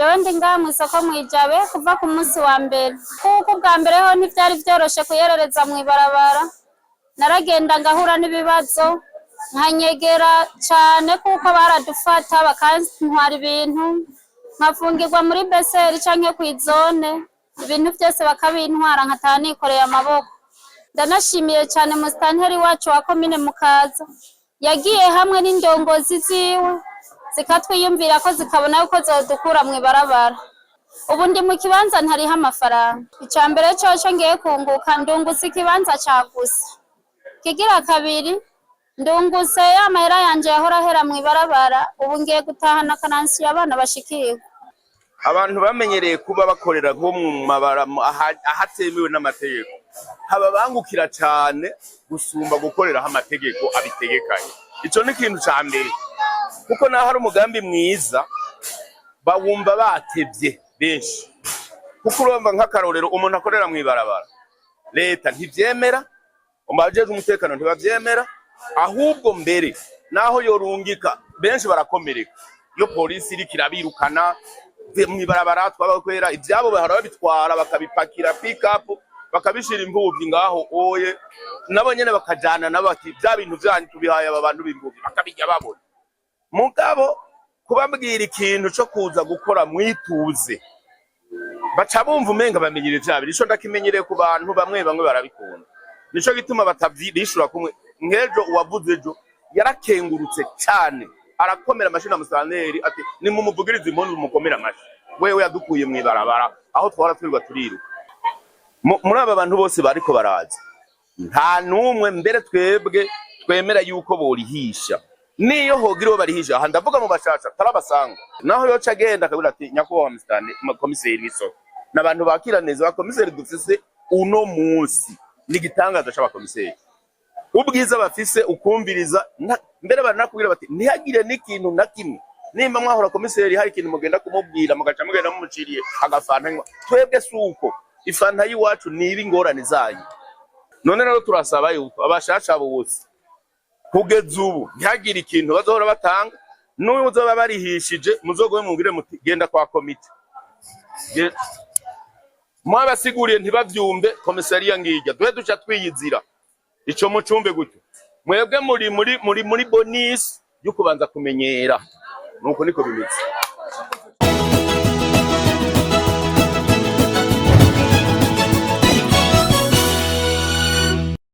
jewe ndi ngaha mw'isoko mwijabe kuva ku munsi wa mbere kuko bwa mbere ho ntivyari vyoroshe kuyerereza mw'ibarabara naragenda ngahura n'ibibazo nkanyegera cane kuko baradufata bakantwara ibintu nkafungirwa muri beseri canke kw'izone ibintu vyose bakabintwara nkataha nikoreye amaboko. Ndanashimiye cane musitanteri wacu wa komine Mukaza yagiye hamwe n'indongozi ziwe zikatwiyumvira ko zikabona yuko zodukura mw'ibarabara. Ubu ndi mu kibanza ntariho amafaranga. Ica mbere coco ngiye kunguka ndungutse ikibanza cagusa. Kigira kabiri ndungutse amahera yanje yahora ahera mw'ibarabara ubu ngiye gutahana kanansi abana bashikirwa. Abantu bamenyereye kuba bakorera nko mu mabara ahatemewe n'amategeko haba bangukira cyane gusumba gukorera amategeko abitegekanye. Ico ni ikintu ca mbere kuko naho hari umugambi mwiza bawumva batevye benshi kuko urumva nk'akarorero umuntu akorera mw'ibarabara leta ntivyemera umajejwe umutekano ntibavyemera ahubwo mbere naho yorungika benshi barakomereka iyo polisi iri kirabirukana mw'ibarabara twabakwera ivyabo bahora babitwara bakabipakira pick up bakabishira imvubyi ngaho oye nabo nyene bakajana nabati bya bintu byanyu tubihaye aba bantu b'imvubyi bakabijya babona mugabo kubabwira ikintu cyo kuza gukora mwituze baca bumva umenga bamenyere vyabiri ico ndakimenyereye ku bantu bamwe barabikunda nico gituma batavyishura kumwe ngejo uwavuze ejo yarakengurutse cyane arakomera amashina musanteri ati ni mu muvugiriza impundu mukomera amashi wewe yadukuye mw'ibarabara aho twara twirirwa turiruka muri aba bantu bose bariko baraza nta numwe mbere twebwe twemera yuko borihisha niyo hogira barihisha aha ndavuga mu bashasha tarabasanga naho yoca agenda akabira ati nyakubahwa mustande komiseri w'isoko n'abantu bakira neza bakomiseri dufise uno munsi n'igitangaza c'abakomiseri ubwiza bafise ukumviriza mbere baranakubwira bati ntihagire n'ikintu na kimwe nimba mwahora komiseri hari ikintu mugenda kumubwira mugaca mugenda mumuciriye agafanta twebwe suko ifanta yiwacu niba ingorane zanyu none rero turasaba yuko abashasha bose kugeza ubu ntihagire ikintu bazohora batanga n'uyu uzoba barihishije muzogowe mubwire muti genda kwa komite mwabasiguriye ntibavyumve komisariya ngijya duhe duca twiyizira ico mucumbe gutyo mwebwe muri bonus yo kubanza kumenyera nuko niko bimeze.